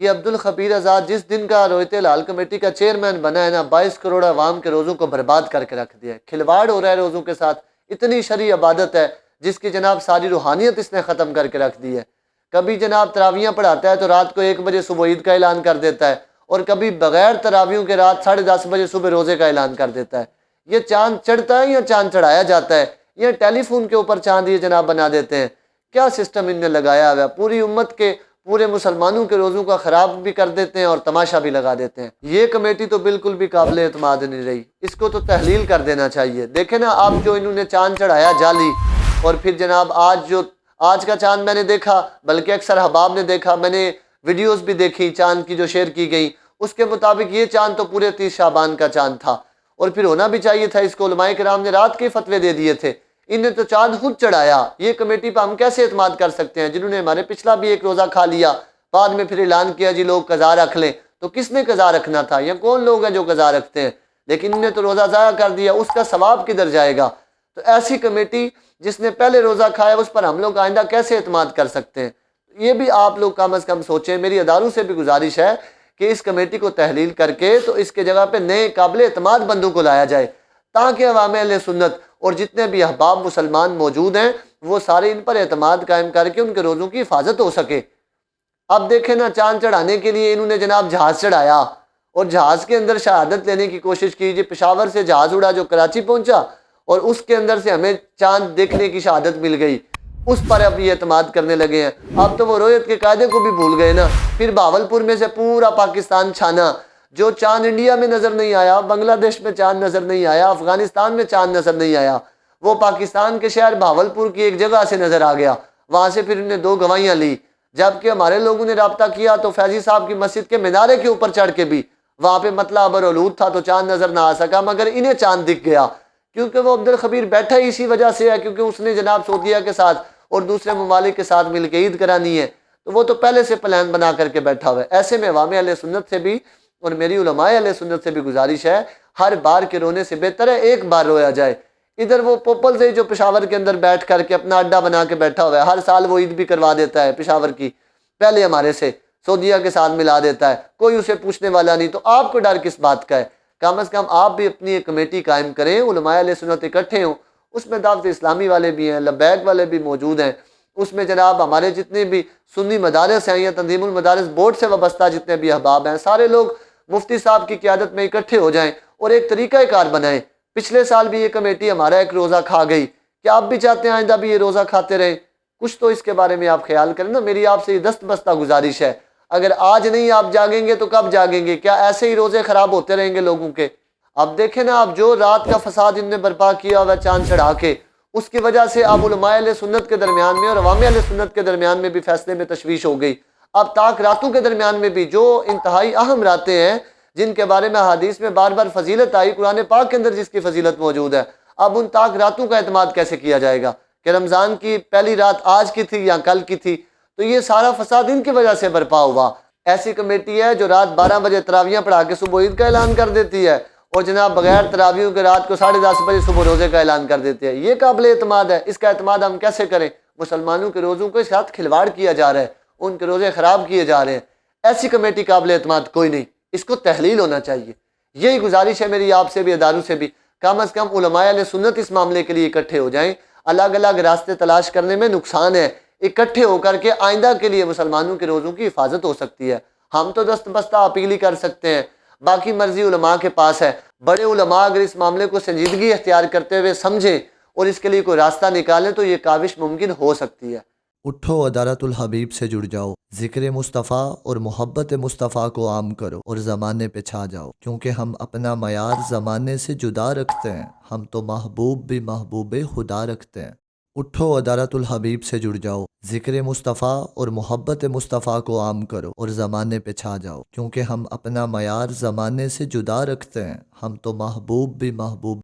یہ عبدالخبیر آزاد جس دن کا رویت ہلال کمیٹی کا چیئرمین بنا ہے نا، 22 کروڑ عوام کے روزوں کو برباد کر کے رکھ دیا ہے، کھلواڑ ہو رہا ہے روزوں کے ساتھ۔ اتنی شرعی عبادت ہے جس کی جناب ساری روحانیت اس نے ختم کر کے رکھ دی ہے۔ کبھی جناب تراویحاں پڑھاتا ہے تو رات کو 1 بجے صبح عید کا اعلان کر دیتا ہے، اور کبھی بغیر تراویحوں کے رات 10:30 بجے صبح روزے کا اعلان کر دیتا ہے۔ یہ چاند چڑھتا ہے یا چاند چڑھایا جاتا ہے؟ یہ ٹیلی فون کے اوپر چاند یہ جناب بنا دیتے ہیں۔ کیا سسٹم ان نے لگایا ہوا ہے؟ پوری امت کے، پورے مسلمانوں کے روزوں کا خراب بھی کر دیتے ہیں اور تماشا بھی لگا دیتے ہیں۔ یہ کمیٹی تو بالکل بھی قابل اعتماد نہیں رہی، اس کو تو تحلیل کر دینا چاہیے۔ دیکھیں نا آپ، جو انہوں نے چاند چڑھایا جعلی، اور پھر جناب آج کا چاند میں نے دیکھا، بلکہ اکثر احباب نے دیکھا، میں نے ویڈیوز بھی دیکھی چاند کی جو شیئر کی گئی، اس کے مطابق یہ چاند تو پورے 30 شعبان کا چاند تھا، اور پھر ہونا بھی چاہیے تھا۔ اس کو علماء کرام نے رات کے فتوے دے دیے تھے، ان نے تو چاند خود چڑھایا۔ یہ کمیٹی پہ ہم کیسے اعتماد کر سکتے ہیں، جنہوں نے ہمارے پچھلا بھی ایک روزہ کھا لیا، بعد میں پھر اعلان کیا جی لوگ قضا رکھ لیں؟ تو کس نے قضا رکھنا تھا؟ یا کون لوگ ہیں جو قضا رکھتے ہیں؟ لیکن انہوں نے تو روزہ ضائع کر دیا، اس کا ثواب کدھر جائے گا؟ تو ایسی کمیٹی جس نے پہلے روزہ کھایا، اس پر ہم لوگ آئندہ کیسے اعتماد کر سکتے ہیں؟ یہ بھی آپ لوگ کم از کم سوچیں۔ میری اداروں سے بھی گزارش ہے کہ اس کمیٹی کو تحلیل کر کے تو اس کے جگہ پہ نئے قابل اعتماد بندوں کو لایا جائے، تاکہ عوام اہل سنت اور جتنے بھی احباب مسلمان موجود ہیں وہ سارے ان پر اعتماد قائم کر کے ان کے روزوں کی حفاظت ہو سکے۔ اب دیکھیں نا، چاند چڑھانے کے لیے انہوں نے جناب جہاز چڑھایا، اور جہاز کے اندر شہادت لینے کی کوشش کیجیے۔ پشاور سے جہاز اڑا جو کراچی پہنچا، اور اس کے اندر سے ہمیں چاند دیکھنے کی شہادت مل گئی، اس پر اب یہ اعتماد کرنے لگے ہیں۔ اب تو وہ رویت کے قاعدے کو بھی بھول گئے نا۔ پھر بہاولپور میں سے پورا پاکستان چھانا، جو چاند انڈیا میں نظر نہیں آیا، بنگلہ دیش میں چاند نظر نہیں آیا، افغانستان میں چاند نظر نہیں آیا، وہ پاکستان کے شہر بہاولپور کی ایک جگہ سے نظر آ گیا۔ وہاں سے پھر انہیں 2 گواہیاں لی، جبکہ ہمارے لوگوں نے رابطہ کیا تو فیضی صاحب کی مسجد کے مینارے کے اوپر چڑھ کے بھی وہاں پہ مطلع ابرالود تھا تو چاند نظر نہ آ سکا، مگر انہیں چاند دکھ گیا، کیونکہ وہ عبدالخبیر بیٹھا ہی اسی وجہ سے ہے، کیونکہ اس نے جناب سعودیہ کے ساتھ اور دوسرے ممالک کے ساتھ مل کے عید کرانی ہے، تو وہ تو پہلے سے پلان بنا کر کے بیٹھا ہوا ہے۔ ایسے میں عوام اہل سنت سے بھی اور میری علماء اہل سنت سے بھی گزارش ہے، ہر بار کے رونے سے بہتر ہے ایک بار رویا جائے۔ ادھر وہ پوپل سے جو پشاور کے اندر بیٹھ کر کے اپنا اڈا بنا کے بیٹھا ہوا ہے، ہر سال وہ عید بھی کروا دیتا ہے پشاور کی، پہلے ہمارے سے سعودیہ کے ساتھ ملا دیتا ہے، کوئی اسے پوچھنے والا نہیں۔ تو آپ کو ڈر کس بات کا ہے؟ کم از کم آپ بھی اپنی ایک کمیٹی قائم کریں، علماء اہل سنت اکٹھے ہوں، اس میں دعوت اسلامی والے بھی ہیں، لبیک والے بھی موجود ہیں، اس میں جناب ہمارے جتنے بھی سنی مدارس ہیں یا تنظیم المدارس بورڈ سے وابستہ جتنے بھی احباب ہیں، سارے لوگ مفتی صاحب کی قیادت میں اکٹھے ہو جائیں اور ایک طریقہ کار بنائیں۔ پچھلے سال بھی یہ کمیٹی ہمارا ایک روزہ کھا گئی، کیا آپ بھی چاہتے ہیں آئندہ بھی یہ روزہ کھاتے رہیں؟ کچھ تو اس کے بارے میں آپ خیال کریں نا۔ میری آپ سے یہ دست بستہ گزارش ہے، اگر آج نہیں آپ جاگیں گے تو کب جاگیں گے؟ کیا ایسے ہی روزے خراب ہوتے رہیں گے لوگوں کے؟ اب دیکھیں نا، اب جو رات کا فساد ان نے برپا کیا ہوا چاند چڑھا کے، اس کی وجہ سے اب علماء اہل سنت کے درمیان میں اور عوام اہل سنت کے درمیان میں بھی فیصلے میں تشویش ہو گئی۔ اب تاک راتوں کے درمیان میں بھی جو انتہائی اہم راتیں ہیں جن کے بارے میں حدیث میں بار بار فضیلت آئی، قرآن پاک کے اندر جس کی فضیلت موجود ہے، اب ان تاک راتوں کا اعتماد کیسے کیا جائے گا کہ رمضان کی پہلی رات آج کی تھی یا کل کی تھی؟ تو یہ سارا فساد ان کی وجہ سے برپا ہوا۔ ایسی کمیٹی ہے جو رات 12 بجے تراویحاں پڑھا کے صبح عید کا اعلان کر دیتی ہے، اور جناب بغیر تراویحوں کے رات کو 10:30 بجے صبح روزے کا اعلان کر دیتے ہیں۔ یہ قابل اعتماد ہے؟ اس کا اعتماد ہم کیسے کریں؟ مسلمانوں کے روزوں کے ساتھ کھلواڑ کیا جا رہا ہے، ان کے روزے خراب کیے جا رہے ہیں۔ ایسی کمیٹی قابل اعتماد کوئی نہیں، اس کو تحلیل ہونا چاہیے۔ یہی گزارش ہے میری آپ سے بھی، اداروں سے بھی، کم از کم علماء اہل سنت اس معاملے کے لیے اکٹھے ہو جائیں۔ الگ الگ راستے تلاش کرنے میں نقصان ہے، اکٹھے ہو کر کے آئندہ کے لیے مسلمانوں کے روزوں کی حفاظت ہو سکتی ہے۔ ہم تو دست بستہ اپیل ہی کر سکتے ہیں، باقی مرضی علماء کے پاس ہے۔ بڑے علماء اگر اس معاملے کو سنجیدگی اختیار کرتے ہوئے سمجھیں اور اس کے لیے کوئی راستہ نکالیں تو یہ کاوش ممکن ہو سکتی ہے۔ اٹھو ادارت الحبیب سے جڑ جاؤ، ذکر مصطفیٰ اور محبت مصطفیٰ کو عام کرو اور زمانے پہ چھا جاؤ، کیونکہ ہم اپنا معیار زمانے سے جدا رکھتے ہیں، ہم تو محبوب بھی محبوب خدا رکھتے ہیں۔ اٹھو ادارت الحبیب سے جڑ جاؤ، ذکر مصطفیٰ اور محبت مصطفیٰ کو عام کرو اور زمانے پہ چھا جاؤ، کیونکہ ہم اپنا معیار زمانے سے جدا رکھتے ہیں، ہم تو محبوب بھی محبوب